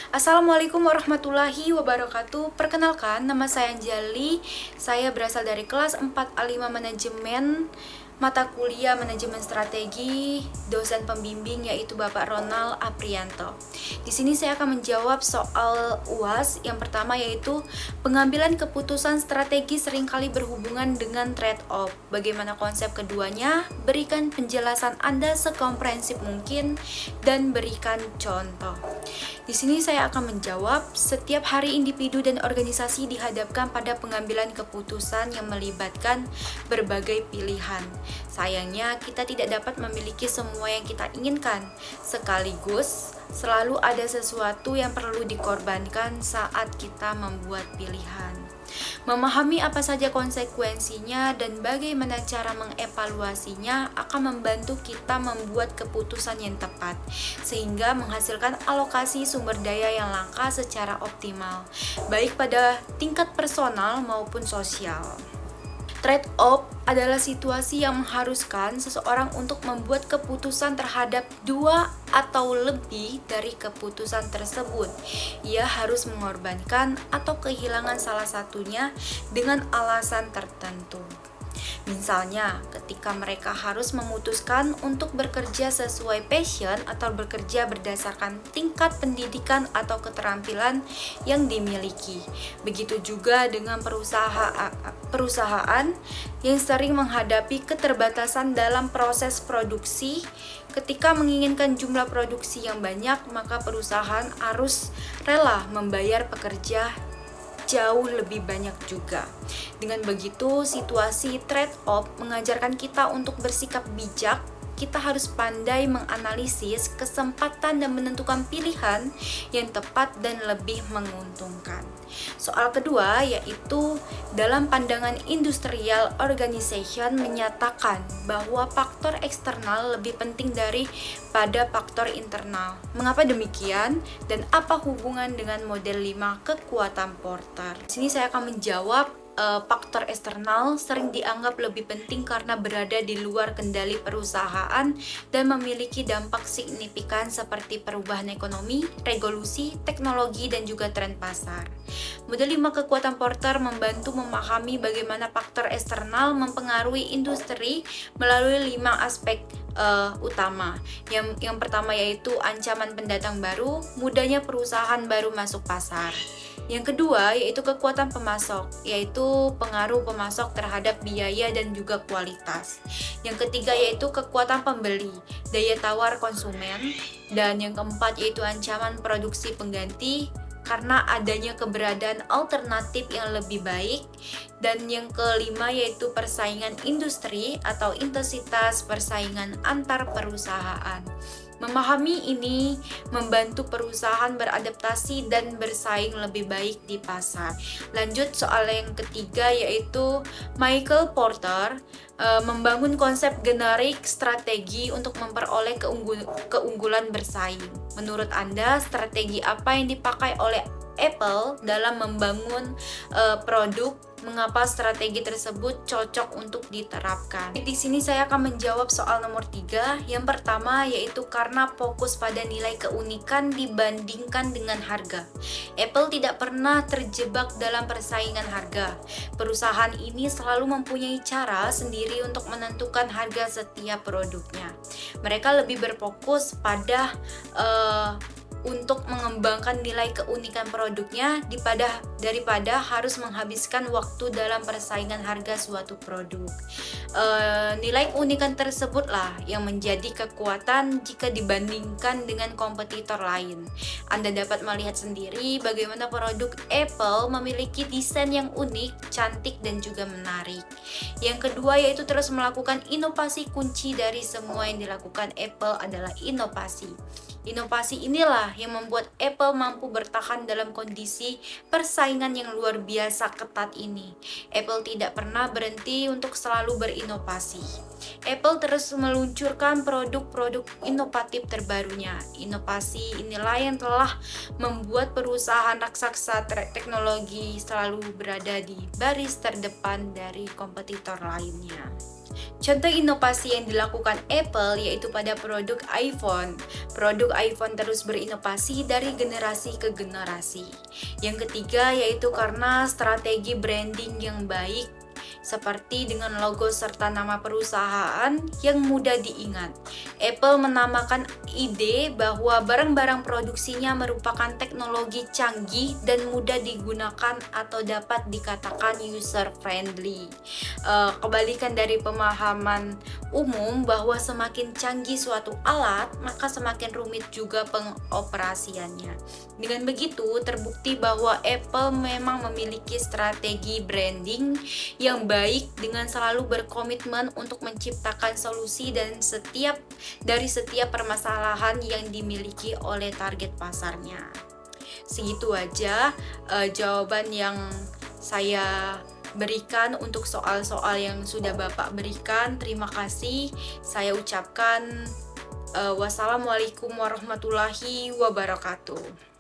Assalamualaikum warahmatullahi wabarakatuh. Perkenalkan, nama saya Anjali. Saya berasal dari kelas 4A5 Manajemen, mata kuliah Manajemen Strategi, dosen pembimbing yaitu Bapak Ronald Aprianto. Di sini saya akan menjawab soal UAS. Yang pertama yaitu pengambilan keputusan strategi seringkali berhubungan dengan trade-off. Bagaimana konsep keduanya? Berikan penjelasan Anda sekomprehensif mungkin dan berikan contoh. Di sini saya akan menjawab, setiap hari individu dan organisasi dihadapkan pada pengambilan keputusan yang melibatkan berbagai pilihan. Sayangnya, kita tidak dapat memiliki semua yang kita inginkan. Sekaligus, selalu ada sesuatu yang perlu dikorbankan saat kita membuat pilihan. Memahami apa saja konsekuensinya dan bagaimana cara mengevaluasinya akan membantu kita membuat keputusan yang tepat, sehingga menghasilkan alokasi sumber daya yang langka secara optimal, baik pada tingkat personal maupun sosial. Trade-off adalah situasi yang mengharuskan seseorang untuk membuat keputusan terhadap dua atau lebih dari keputusan tersebut. Ia harus mengorbankan atau kehilangan salah satunya dengan alasan tertentu. Misalnya, ketika mereka harus memutuskan untuk bekerja sesuai passion atau bekerja berdasarkan tingkat pendidikan atau keterampilan yang dimiliki. Begitu juga dengan perusahaan yang sering menghadapi keterbatasan dalam proses produksi. Ketika menginginkan jumlah produksi yang banyak, maka perusahaan harus rela membayar pekerja jauh lebih banyak juga. Dengan begitu, situasi trade-off mengajarkan kita untuk bersikap bijak. Kita harus pandai menganalisis kesempatan dan menentukan pilihan yang tepat dan lebih menguntungkan. Soal kedua yaitu dalam pandangan industrial organization menyatakan bahwa faktor eksternal lebih penting daripada faktor internal. Mengapa demikian dan apa hubungan dengan model 5 kekuatan Porter? Di sini saya akan menjawab. Faktor eksternal sering dianggap lebih penting karena berada di luar kendali perusahaan dan memiliki dampak signifikan seperti perubahan ekonomi, revolusi, teknologi, dan juga tren pasar. Model 5 kekuatan Porter membantu memahami bagaimana faktor eksternal mempengaruhi industri melalui 5 aspek utama. Yang pertama yaitu ancaman pendatang baru, mudahnya perusahaan baru masuk pasar. Yang kedua yaitu kekuatan pemasok, yaitu pengaruh pemasok terhadap biaya dan juga kualitas. Yang ketiga yaitu kekuatan pembeli, daya tawar konsumen. Dan yang keempat yaitu ancaman produksi pengganti karena adanya keberadaan alternatif yang lebih baik. Dan yang kelima yaitu persaingan industri atau intensitas persaingan antar perusahaan. Memahami ini membantu perusahaan beradaptasi dan bersaing lebih baik di pasar. Lanjut soal yang ketiga yaitu Michael Porter membangun konsep generik strategi untuk memperoleh keunggulan bersaing. Menurut Anda, strategi apa yang dipakai oleh Apple dalam membangun produk? Mengapa strategi tersebut cocok untuk diterapkan? Di sini saya akan menjawab soal nomor 3. Yang pertama yaitu karena fokus pada nilai keunikan dibandingkan dengan harga. Apple tidak pernah terjebak dalam persaingan harga. Perusahaan ini selalu mempunyai cara sendiri untuk menentukan harga setiap produknya. Mereka lebih berfokus pada untuk mengembangkan nilai keunikan produknya daripada harus menghabiskan waktu dalam persaingan harga suatu produk. Nilai keunikan tersebutlah yang menjadi kekuatan jika dibandingkan dengan kompetitor lain. Anda dapat melihat sendiri bagaimana produk Apple memiliki desain yang unik, cantik, dan juga menarik. Yang kedua yaitu terus melakukan inovasi. Kunci dari semua yang dilakukan Apple adalah inovasi. Inovasi inilah yang membuat Apple mampu bertahan dalam kondisi persaingan yang luar biasa ketat ini. Apple tidak pernah berhenti untuk selalu berinovasi. Apple terus meluncurkan produk-produk inovatif terbarunya. Inovasi inilah yang telah membuat perusahaan raksasa teknologi selalu berada di baris terdepan dari kompetitor lainnya. Contoh inovasi yang dilakukan Apple yaitu pada produk iPhone. Produk iPhone terus berinovasi dari generasi ke generasi. Yang ketiga yaitu karena strategi branding yang baik, seperti dengan logo serta nama perusahaan yang mudah diingat. Apple menamakan ide bahwa barang-barang produksinya merupakan teknologi canggih dan mudah digunakan atau dapat dikatakan user friendly. Kebalikan dari pemahaman umum bahwa semakin canggih suatu alat, maka semakin rumit juga pengoperasiannya. Dengan begitu, terbukti bahwa Apple memang memiliki strategi branding yang baik dengan selalu berkomitmen untuk menciptakan solusi dari setiap permasalahan yang dimiliki oleh target pasarnya. Segitu aja jawaban yang saya berikan untuk soal-soal yang sudah Bapak berikan. Terima kasih. Saya ucapkan wassalamualaikum warahmatullahi wabarakatuh.